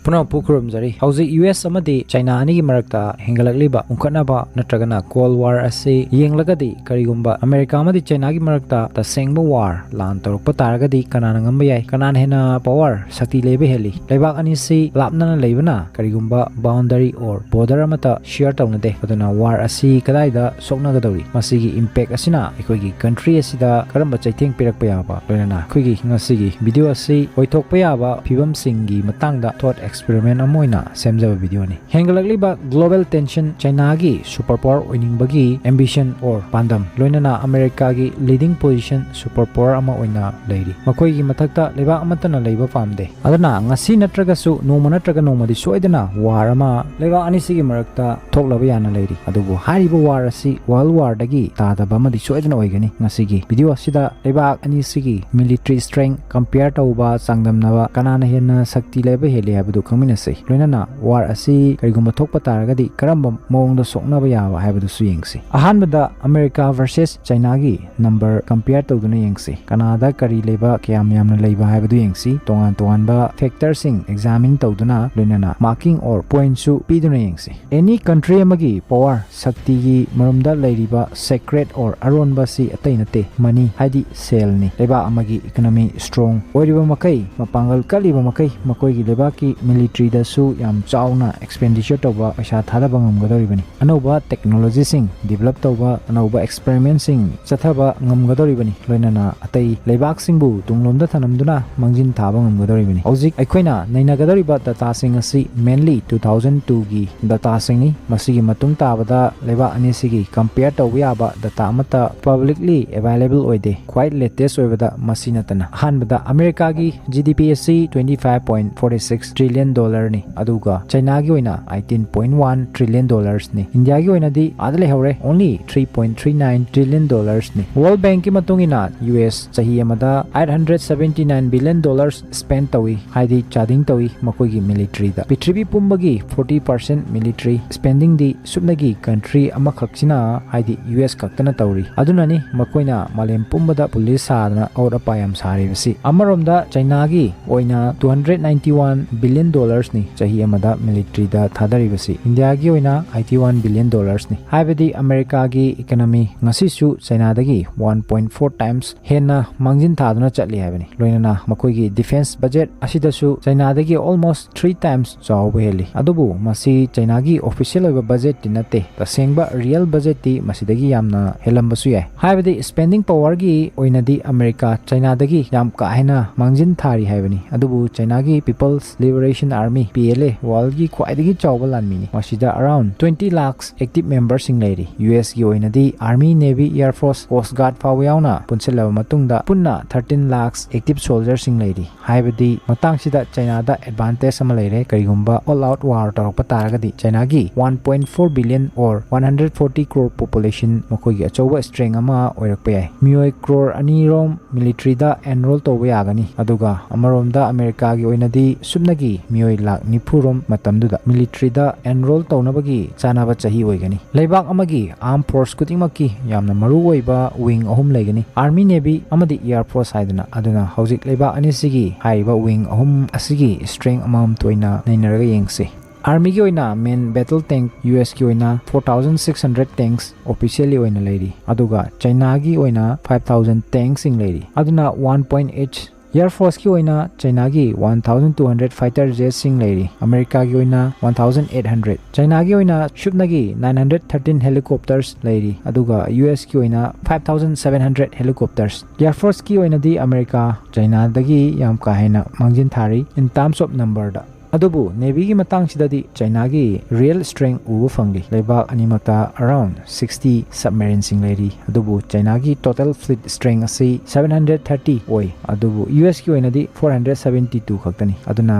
Puno Pukurum Hausi US Amadi, China Ani Marakta, Hingalakliba, Unkanaba, Natragana, Cold War Asi, Yeng Lagadi, Karigumba, America Amadi, China Marakta, the Sengba War, Lan Tourakpa Taragadi, Kananangambay, Kanan Hena Power, Sakti Lebe Heli, Lebak Anisi, Lapna Lebana, Karigumba, Boundary or Border Amata, Sheer Town de, Padana War Asi, Kadaida, Soknagadori, Masigi Impact Asina, Equigi, Country Asida, Karamba Chaiting Pirakpayaba, Lena, Quigi, Nasigi, Video Asi, Oitok Payaba, Pibam Singi, Matanga, Thought Experiment Amoina, Semza video ni. Hengalakliba Global Tension China gi Superpower Winning Bagi Ambition or Pandam Loinana America gi Leading Position Superpower Ama Oina Lady. Makoi gi Matakta Leba Amatana Leba Famde. Adana Ngasi Natragasu no Manatraga no Madi Soidana Warama Leba Anisi gi Marakta Toklabayana Lady. Adubu Haribo Warasi World War Dagi Tada Bamadi Soidana Oigani Ngasigi Video Asida Leba Anisigi Military Strength compared to Uba Sangdam Nava Kanana Hena Sakti Leba Heli Abdu Kaminasi Loinana War Asi Karigumba Thokpa Taragadi Karamba Mongda Soknaba Yawa Habadusu Yengsi Ahanbada America versus China gi number compared to Duna Yengsi Canada Kari Leba Kiam Yamna Leba Habadu Yengsi Tongan Tonganba factor sing examine Toduna Loinana marking or points su Piduna Yengsi Any country amagi power Sakti gi Marumda Ladiba secret or Aronba si Atainate money Hadi sale ni Leba amagi economy strong Oriba Makai Mapangal Kaliba Makai Makoi gi Leba ki military da su yam chauna expenditure toba paisa thada bangam gadori bani anoba technology sing develop toba anoba experiment sing chathaba ngam gadori bani loinana atai leibak singbu tunglomda thanamduna mangjin thaba ngam gadori bani hojik aikoina naina gadori ba data sing asi mainly 2002 gi data sing ni masigi matung tabada leba ani sigi compare to yaba data amata publicly available oide quite latest oibada masinatana hanbada america gi gdp asi 25.46 trillion dollar ni aduga China gi oina 18.1 trillion dollars ni India gi oina di adle hore only 3.39 trillion dollars ni World Bank ki matungina US chahi amada 879 billion dollars spent tawi haidi chading tawi makoi gi military da Prithvi pumbagi 40% military spending di subnagi country amakhaksina haidi US kaktana tawri aduna ni makoina malem pumbada police sadana aur apayam sari basi amaromda China gi oina 291 billion dollars ni chahi amada military da thadari basi India gi oina 81 billion dollars ni haibadi America gi economy ngasi su China dagi 1.4 times hena mangjin thaduna chatli haibani loinana makoi gi defense budget asida su China dagi almost 3 times chawba heli adubu masi China gi official oiba budget tinate tasengba real budget ti masidagi yamna helamba su yai haibadi spending power gi oina di America China dagi yam ka hena mangjin thari haibani adubu China gi People's Liberation Army PLA world gi khwaidagi chawba lanmi ni masida around 20 lakhs active members sing lady US gi oina di Army Navy Air Force Coast Guard fawyawna punselaba matungda punna 13 lakhs active soldiers sing lady haibadi matang sida China da advantage ama leire karigumba all out war Tourakpa Taragadi China gi 1.4 billion or 140 crore population makoi gi achoba strength ama oirakpa yai mioi crore ani rom military da enroll toba yagani aduga amarom da America gi oina di subnagi mioi lakh nipurom matamduda military da enroll taunabagi chanaba chahi oigani leibak amagi armed force kutingmaki yamna maru oiba wing ahum legani Army Navy amadi Air Force haiduna aduna hojik leibak ani sigi haiba wing ahum asigi strength amam toina nainaraga yengse Army gi oina main battle tank US gi oina 4600 tanks officially oina lady aduga China gi oina 5000 tanks ing lady aduna 1.8 Air Force ki oina China gi 1200 fighter jets sing lady America gi oina 1800 China gi oina shubnagi 913 helicopters lady aduga US ki oina 5700 helicopters Air Force ki oina di America China dagi yam ka hena mangjin thari in terms of number da adubu Navy gi matang sidadi China gi real strength ubu fangli leibak animata around 60 submarines sing lady adubu China gi total fleet strength asi 730 oi adubu US ki oina di 472 khaktani aduna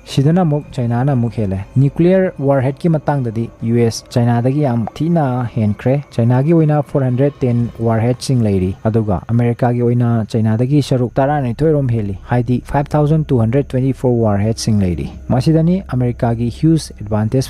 Sidana muk China na muk hele nuclear warhead ki matang dadi US China dagi am thina henkre China gi oina 410 warhead sing lady aduga America gi oina China dagi sharuk tara ni thoirom heli haidi 5224 warhead sing lady masidani America gi huge advantage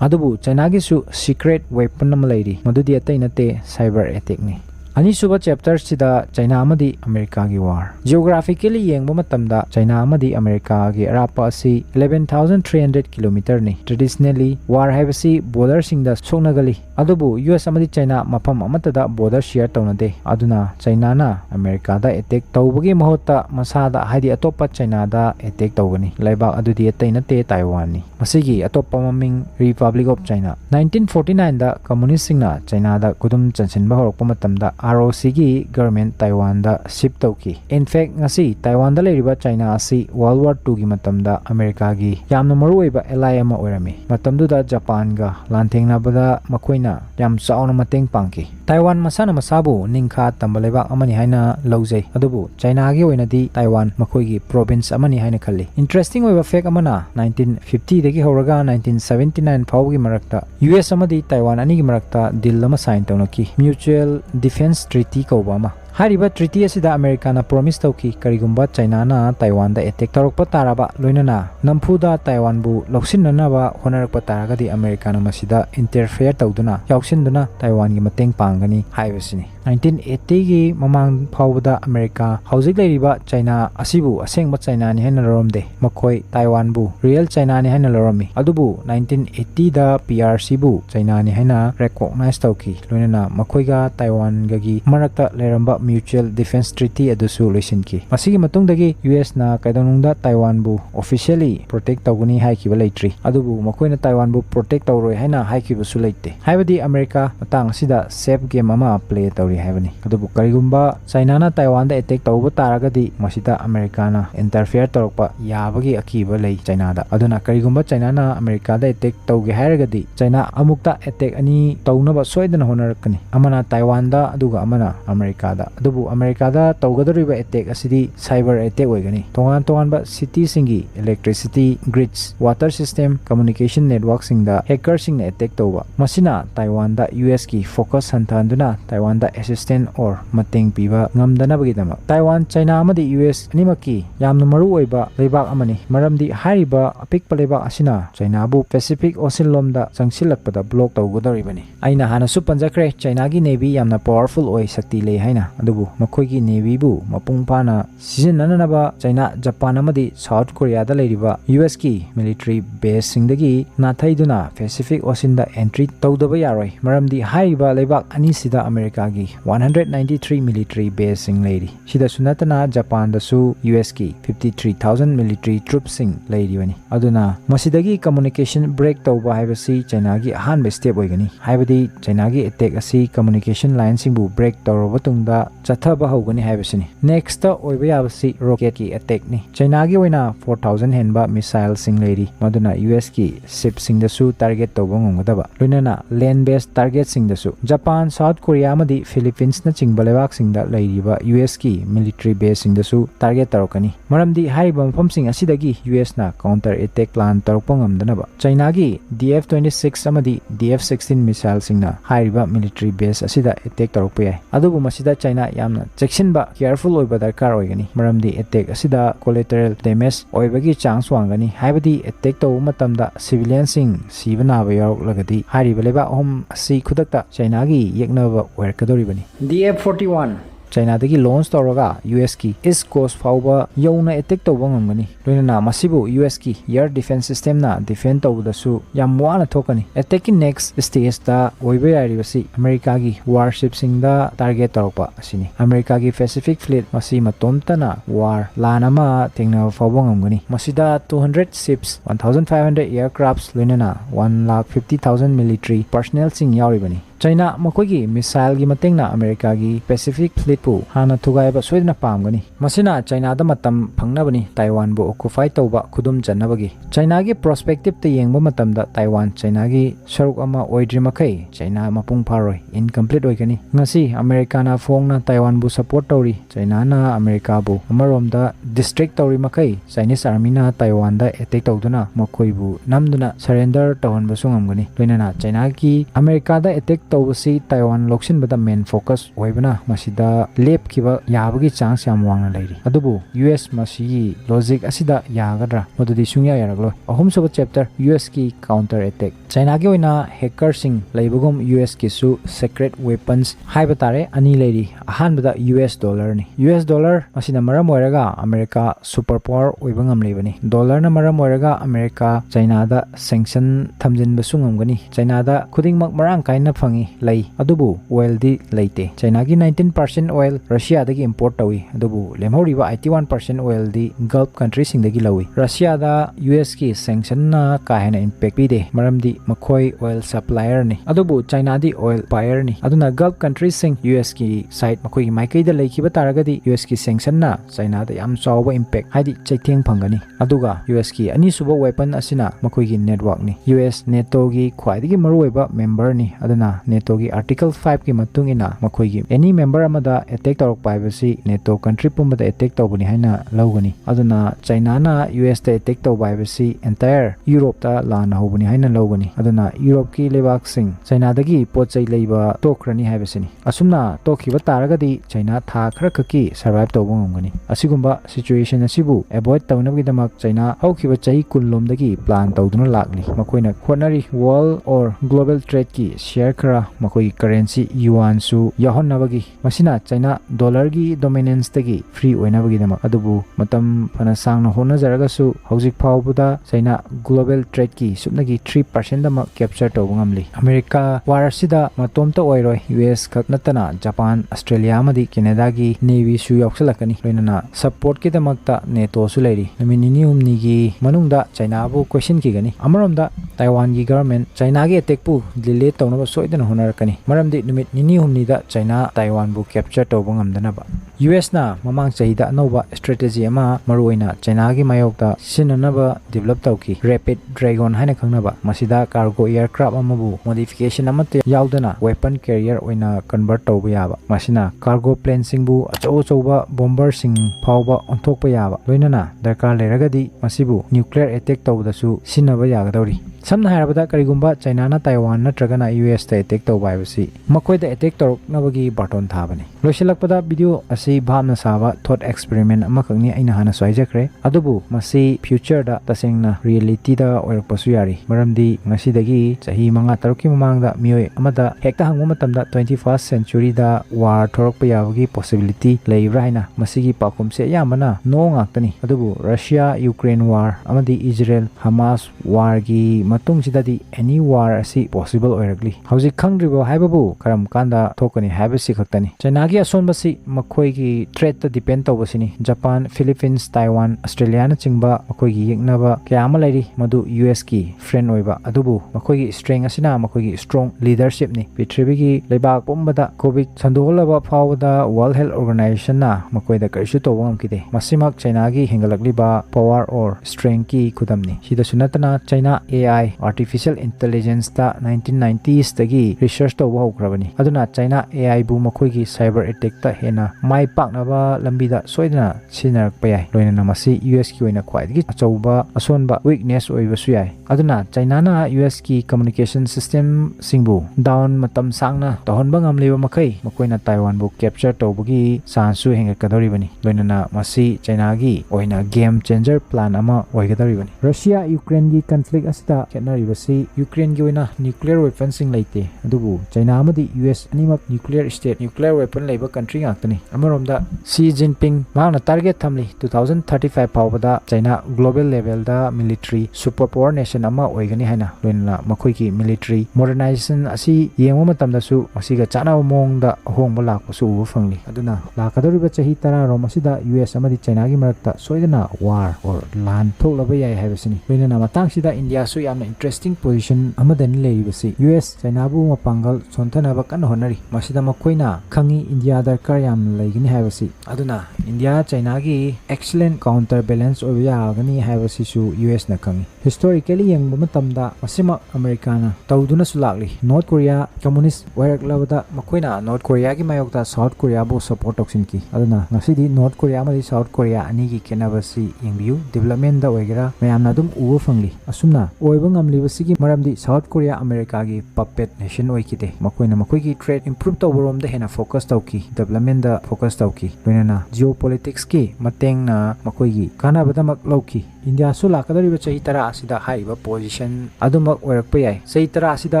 adubu China gi su secret weapon nam lady madudi atai nate cyber attack ni Anisuba chapter sida China amadi America gi war. Geographically yengba matamda China amadi America gi arapa asi 11,300 km ni. Traditionally war haibasi border singda soknagali. Adubu US amadi China mapam amatada border share taunade. Aduna China na America da attack tawbagi mahota masada haidi atopa China da attack tawgani. Laibak adudi atainate Taiwan ni. Masigi atopa maming Republic of China. 1949 da communist singna China da kudum chansinba horokpa matamda ROC gi government Taiwan da ship tawki. In fact ngasi Taiwan da leiriba China asi World War II gi matamda America gi yamna maruoiba ally ama oirami. Matamduda Japan ga lanthengnabada makoina yam chauna mateng pangki. Taiwan masana masabu ningkha tambaleba amani haina laujai. Adubu China gi oinadi Taiwan makoi gi province amani haina khalli. Interesting oiba fact amana 1950 dagi horaga 1979 phawgi marakta US amadi Taiwan ani gi marakta deal lama sign tawnaki. Mutual Defense Treaty kaubama. Hariba treaty asida America na promise tawki Karigumba China na Taiwan da attack tarokpa taraba loinana nampuda Taiwan bu loksinanaba honarakpa taragadi America na masida interfere tawduna yauksinduna Taiwan gi mateng pangani haibasini. 1980 gi mamang phawda America hauzik leiriba China asibu asengba China ni hena loromde makoi Taiwan bu real China ni hena loromi. Adubu 1980 da PRC bu China ni hena recognize tawki loinana makoi ga Taiwan gagi marakta leramba Mutual Defense Treaty adusu loisinki. Masigi matungdagi US na kaidanungda Taiwan bu officially protect tawguni haikiba leitri. Adubu makoina Taiwan bu protect tawroi haina haikiba su leite. Haibadi America matang sida safe game ama play tawri haibani. Adubu Karigumba China na Taiwan da attack tawba taragadi masida America na interfere tawrokpa yabagi akiba lei China da. Aduna Karigumba China na America da attack tawge hairagadi China amukta attack ani tawnaba soidana honarakani. Amana Taiwan da aduga amana America da. Adubu America da tawgadoriba attack asidi cyber attack oigani. Tongan city singi electricity grids water system communication network singda hacker singna attack tawba. Masina Taiwan da US ki focus hantanduna Taiwan da assistant or mateng piba ngamdana bagidama. Taiwan China amadi US animaki yamna maru oiba leibak amani. Maramdi hariba apikpa leibak asina China bu Pacific Ocean lomda sangsilakpada block tawgadoribani. Aina hana su panjakre China gi navy yamna powerful oi sakti le haina. Adubu makoigi navy bu mapung pana sizinanaba China Japan amadi South Korea da leiriba US ki military base singdagi nathaiduna Pacific Ocean da entry tawdaba yaroi. Maramdi hariba leibak ani sida America gi 193 military base sing leiri. Sida sunatana Japan da su US ki 53,000 military troops sing leiri bani. Aduna masidagi communication break tawba haibasi China gi ahanba step oigani. Haibadi China gi attack asi communication line singbu break tawroba tungda chathaba hogani haibasini. Next ta oiba yabasi rocket ki attack ni. China gi oina 4,000 henba missile sing leiri. Maduna US ki ship sing da su target tawba ngongadaba. Loinana land based target sing da su Japan South Korea amadi Philippines na chingba lebak sing da leiriba US ki military base sing da su target tarokani. Maramdi haiba mafam sing asidagi US na counter attack plan tarokpa ngamdanaba. China gi DF-26 amadi DF-16 missile sing na haiba military base asida attack tarokpa yai. Adubu masida China yamna checkinba careful oiba darkar oigani. Maramdi attack asida collateral damage oibagi chance wangani. Haibadi attack tawu matamda civilian sing siba naba yaroklagadi hariba leba hom asi khudakta China gi yeknaba oirkadoribani. DF-41 China dagi launch tawraga US ki East Coast fauba yauna attack tawba ngamgani. Loinana masibu US ki air defense system na defend tawda su yam wana thokani. Attacking next stage da oiba yaribasi America gi warship sing da target tawpa asini. America gi Pacific Fleet masi matomta na war lanama tengna fauba ngamgani. Masida 200 ships 1,500 aircrafts loinana 1,50,000 military personnel sing yaribani. China makoigi missile gi matengna America gi Pacific Fleet pu hana thugaiba soidna pamgani. Masina China da matam phangnabani Taiwan bu occupy tawba khudum janabagi. China gi prospective te yengba matamda Taiwan China gi saruk ama oidrimakai China mapung pharoi incomplete oigani. Ngasi America na phongna Taiwan bu support tawri China na America bu amaromda district tawri makai Chinese army na Taiwan da attack tawduna makoi bu namduna surrender tawhan basu ngamgani. Loinana China gi America da attack tawasi Taiwan loksinbada main focus oibana masida lepkiba yabagi chance yam wangna leiri adubu US masi logic asida yagadra modudi sungya yaraglo ahum soba chapter US ki counter attack China gi oina hacker sing leibagum US ki su secret weapons haiba tare ani leiri ahanbada US dollar ni US dollar masina maram oiraga America superpower oibangam leibani dollar na maram oiraga America China da sanction thamjin basungam gani China da khuding mak marang kaina phangi lei adubu oil di leite China gi 19% oil Russia dagi import tawi adubu lemhoriba 81% oil di Gulf countries sing dagi lawi Russia da US ki sanction na ka hena impact pide maramdi makhoi oil supplier ni adubu China di oil buyer ni aduna Gulf countries sing US ki side makhoi maikai da leikiba taragadi US ki sanction na China da yam chawba impact haidi chaitheng phangani aduga US ki ani suba weapon asina makhoi gi network ni US NATO gi khwaidigi maruoiba member ni aduna NATO gi article 5 ki matungina makhoi gi any member amada attack Tourakpa haibasi NATO country pumbada attack tawbani haina lawgani aduna China na US ta attack tawba haibasi entire Europe ta lana hobani haina lawgani aduna Europe ki lebak sing China dagi pochai leiba tokrani haibasini asumna tokhiba taragadi China tha khara khaki survive tawba ngomgani asigumba situation asibu avoid tawnabgi damak China haukiba chai kunlom dagi plan tawduna lakli makoina khonari world or global trade ki share khara makoi currency yuan su yahonnabagi masina China dollar gi dominance tagi free oinabagi damak adubu matam phana sangna hona jaraga su hojik phawbuda China global trade ki supnagi 3% damak capture tawba ngamli America war sida matomta oiroi US khaknatana Japan Australia amadi Canada gi navy su yauksalakani loinana support ki damakta NATO su leiri namini humni gi manungda China bu question ki gani amaramda Taiwan gi government China gi attack pu delay tawnaba soidana honarakani maramdi numit nini humni da China Taiwan bu capture tawba ngamdanaba US na mamang chahida anova strategy ama maruoina China gi mayokta sinanaba develop tawki rapid dragon haina khangnaba masida cargo aircraft amabu modification amate yaudana weapon carrier oina convert tawba yaba masina cargo plane singbu acho choba bomber sing phawba onthokpa yaba loinana darkar leragadi masibu nuclear attack tawdasu sinaba yagadawri samna harabada Karigumba China na Taiwan natragana US ta attack tawba haibasi makoi da attack toroknabagi baton thabani loisilakpada video asi bhamna saba thought experiment amakangni aina hana soijakre adubu masi future da tasengna reality da oirakpasu yari maramdi ngasidagi chahi manga taruki mamangda mioi amada hekta hangma matamda 21st century da war thorokpa yabagi possibility leibra haina masigi pakumse yamana no ngaktani adubu Russia Ukraine war amadi Israel Hamas war gi matung sidadi any war asi possible oiragli hauji khangribo haibabu karam kanda thokani haibasi khaktani China gi asonbasi makhoi gi trade ta depend tawbasini Japan Philippines Taiwan Australia na chingba makhoi gi yeknaba kyama lairi madu US ki friend oiba adubu makhoi gi strength asina makhoi gi strong leadership ni pitribi gi leibak pombada covid sandolaba phawda World Health Organization na makhoi da karishu tawam kide masimak China gi hingalakliba power or strength ki khudamni sida sunatana China AI artificial intelligence ta 1990s tagi research to wow krabani aduna China AI bu makhoi gi cyber attack ta hena mai paknaba lambida soidana sinar payai loina namasi US ki oina khwaidagi achauba asonba weakness oibasu yai aduna China na US ki communication system singbu down matam sangna tahonba ngamleba makai makoina Taiwan bu capture tawbagi sansu henga kadoribani loina na masi China gi oina game changer plan ama oigadoribani Russia Ukraine gi conflict asita kenaribasi Ukraine gi oina nuclear weapons sing leite adubu China amadi US animak nuclear state nuclear weapon leiba country ngaktani amaromda Xi Jinping mangna target thamli 2035 phawbada China global level da military superpower nation ama oigani haina loina makhoi ki military modernization asi yengwa matamda su masiga chana mongda hongba lakpasu ubu phangli aduna lakadoriba chahi tara rom asida US amadi China gi marakta soidana war or lan thoklaba yai haibasini loina na matang sida India su yamna interesting position amadani leibasi US China bu mapangal sonthana ba kan honari masida makoina khangi India darkar yam leigini ꯂꯩꯒꯅꯤ ꯍꯥꯏꯕꯁꯤ ꯑꯗꯨꯅ India ꯆꯥꯏꯅꯥꯒꯤ ꯑꯦꯛꯁꯤꯂꯦꯟ counter balance ꯑꯣꯏꯕ ꯌꯥꯒꯅꯤ ꯍꯥꯏꯕꯁꯤꯁꯨ ꯌꯨꯑꯦꯁꯅ ꯈꯪꯉꯤ ꯍꯤꯁꯇꯣꯔꯤꯀꯦꯂꯤ ꯌꯦꯡꯕ ꯃꯇꯝꯗ ꯃꯁꯤꯃꯛ ꯑꯃꯦꯔꯤꯀꯥꯅ ꯇꯧꯗꯨꯅꯁꯨ ꯂꯥꯛꯂꯤ ꯅꯣꯔꯠ ꯀꯣꯔꯤꯌꯥ ꯀꯝꯃꯨꯅꯤꯁ ꯑꯣꯏꯔꯛꯂꯕꯗ ꯃꯈꯣꯏꯅ ꯅꯣꯔꯠ ꯀꯣꯔꯤꯌꯥꯒꯤ ꯃꯥꯌꯣꯛꯇ ꯁꯥꯎꯠ ꯀꯣꯔꯤꯌꯥꯕꯨ ꯁꯄꯣꯔꯠ ꯇꯧꯁꯤꯟꯈꯤ ꯑꯗꯨꯅ ꯉꯁꯤꯗꯤ ꯅꯣꯔꯠ ꯀꯣꯔꯤꯌꯥ ꯑꯃꯗꯤ ꯁꯥꯎꯠ ꯀꯣꯔꯤꯌꯥ ꯑꯅꯤꯒꯤ ꯈꯦꯠꯅꯕꯁꯤ ꯌꯦꯡꯕꯤꯌꯨ ꯗꯤꯕꯦꯂꯞꯃꯦꯟꯇ ꯑꯣꯏꯒꯦꯔꯥ ꯃꯌꯥꯝꯅ ꯑꯗꯨꯝ ꯎꯕ ꯐꯪꯂꯤ ꯑꯁꯨꯝꯅ ꯑꯣꯏꯕ ꯉꯝꯂꯤꯕꯁꯤꯒꯤ ꯃꯔꯝꯗꯤ ꯁꯥꯎꯠ ꯀꯣꯔꯤꯌꯥ ꯑꯃꯦꯔꯤꯀꯥꯒꯤ ꯄꯄꯦꯠ ꯅꯦꯁꯟ ꯑꯣꯏꯈꯤꯗꯦ ꯃꯈꯣꯏꯅ ꯃꯈꯣꯏꯒꯤ ꯇ꯭ꯔꯦꯗ ꯏꯝꯄ꯭ꯔꯨꯞ ꯇꯧꯕꯔꯣꯝꯗ ꯍꯦꯟꯅ ꯐꯣꯀꯁ ꯇꯧꯈꯤ ꯗꯦꯕꯂꯞꯃꯦꯟꯇ ꯐꯣꯀꯁ ꯇꯧꯈꯤ ꯂꯣꯏꯅꯅ ꯖꯤꯑꯣꯄꯣꯂꯤꯇꯤꯛꯁꯀꯤ ꯃꯇꯦꯡꯅ ꯃꯈꯣꯏꯒꯤ ꯀꯥꯟꯅꯕꯗꯃꯛ ꯂꯧꯈꯤ ꯏꯟꯗꯤꯌꯥꯁꯨ ꯂꯥꯛꯀꯗꯧꯔꯤꯕ ꯆꯍꯤ 10 ꯑꯁꯤꯗ ꯍꯥꯏꯔꯤꯕ ꯄꯣꯖꯤꯁꯟ ꯑꯗꯨꯃꯛ ꯑꯣꯏꯔꯛꯄ ꯌꯥꯏ ꯆꯍꯤ 10 ꯑꯁꯤꯗ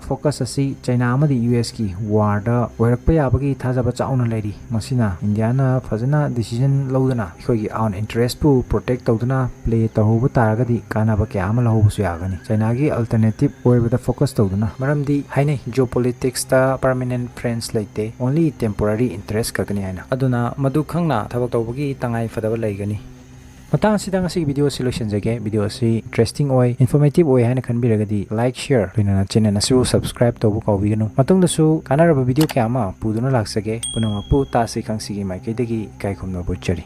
ꯐꯣꯀꯁ ꯑꯁꯤ ꯆꯥꯏꯅꯥ ꯑꯃꯗꯤ ꯌꯨꯑꯦꯁꯀꯤ ꯋꯥꯔꯗ ꯑꯣꯏꯔꯛꯄ ꯌꯥꯕꯒꯤ ꯊꯥꯖꯕ ꯆꯥꯎꯅ ꯂꯩꯔꯤ ꯃꯁꯤꯅ ꯏꯟꯗꯤꯌꯥꯅ ꯐꯖꯅ ꯗꯤꯁꯤꯖꯟ ꯂꯧꯗꯨꯅ ꯑꯩꯈꯣꯏꯒꯤ ꯑꯥꯎꯟ ꯏꯟꯇꯔꯦꯁꯄꯨ ꯄ꯭ꯔꯣꯇꯦꯛ ꯇꯧꯗꯨꯅ ꯄ꯭ꯂꯦ ꯇꯧꯍꯧꯕ ꯇꯥꯔꯒꯗꯤ ꯀꯥꯟꯅꯕ ꯀꯌꯥ ꯑꯃ ꯂꯧꯍꯧꯕꯁꯨ ꯌꯥꯒꯅꯤ ꯆꯥꯏꯅꯥꯒꯤ ꯑꯜꯇꯔꯅꯦꯇꯤꯞ ꯑꯣꯏꯕꯗ ꯐꯣꯀꯁ ꯇꯧꯗꯨꯅ ꯃꯔꯝꯗꯤ ꯍꯥꯏꯅꯩ ꯖꯤꯑꯣꯄꯣꯂꯤꯇꯤꯛꯁꯇ ꯄꯔꯃꯅꯦꯟꯠ ꯐ꯭ꯔꯦꯟड्ꯁ ꯂꯩꯇꯦ ꯑꯣꯟꯂꯤ ꯇꯦꯝꯄꯣꯔꯔꯤ ꯏꯟꯇꯔꯦꯁ ꯈꯛꯇꯅꯤ ꯍꯥꯏꯅ ꯑꯗꯨꯅ ꯃꯗꯨ ꯈꯪꯅ ꯊꯕꯛ ꯇꯧꯕꯒꯤ ꯇꯉꯥꯏ ꯐꯗꯕ ꯂꯩꯒꯅꯤ ꯃꯇꯥꯡ ꯑꯁꯤꯗ ꯉꯁꯤꯒꯤ ꯚꯤꯗꯤꯑꯣ ꯑꯁꯤ ꯂꯣꯏꯁꯤꯟꯖꯒꯦ ꯚꯤꯗꯤꯑꯣ ꯑꯁꯤ ꯏꯟꯇꯔꯦꯁꯇꯤꯡ ꯑꯣꯏ ꯏꯟꯐꯣꯔꯃꯦꯇꯤꯚ ꯑꯣꯏ ꯍꯥꯏꯅ ꯈꯟꯕꯤꯔꯒꯗꯤ ꯂꯥꯏꯛ ꯁꯤꯌꯔ ꯂꯣꯏꯅꯅ ꯆꯦꯅꯦꯜ ꯑꯁꯤꯕꯨ ꯁꯕꯁꯀ꯭ꯔꯥꯏꯕ ꯇꯧꯕ ꯀꯥꯎꯕꯤꯒꯅꯨ ꯃꯇꯨꯡꯗꯁꯨ ꯀꯥꯟꯅꯔꯕ ꯚꯤꯗꯤꯑꯣ ꯀꯌꯥ ꯑꯃ ꯄꯨꯗꯨꯅ ꯂꯥꯛꯆꯒꯦ ꯄꯨꯝꯅꯃꯛꯄꯨ ꯇꯥꯁꯤ ꯈꯪꯁꯤꯒꯤ ꯃꯥꯏꯀꯩꯗꯒꯤ ꯏꯀꯥꯏ ꯈꯨꯝꯅꯕ ꯎꯠꯆꯔꯤ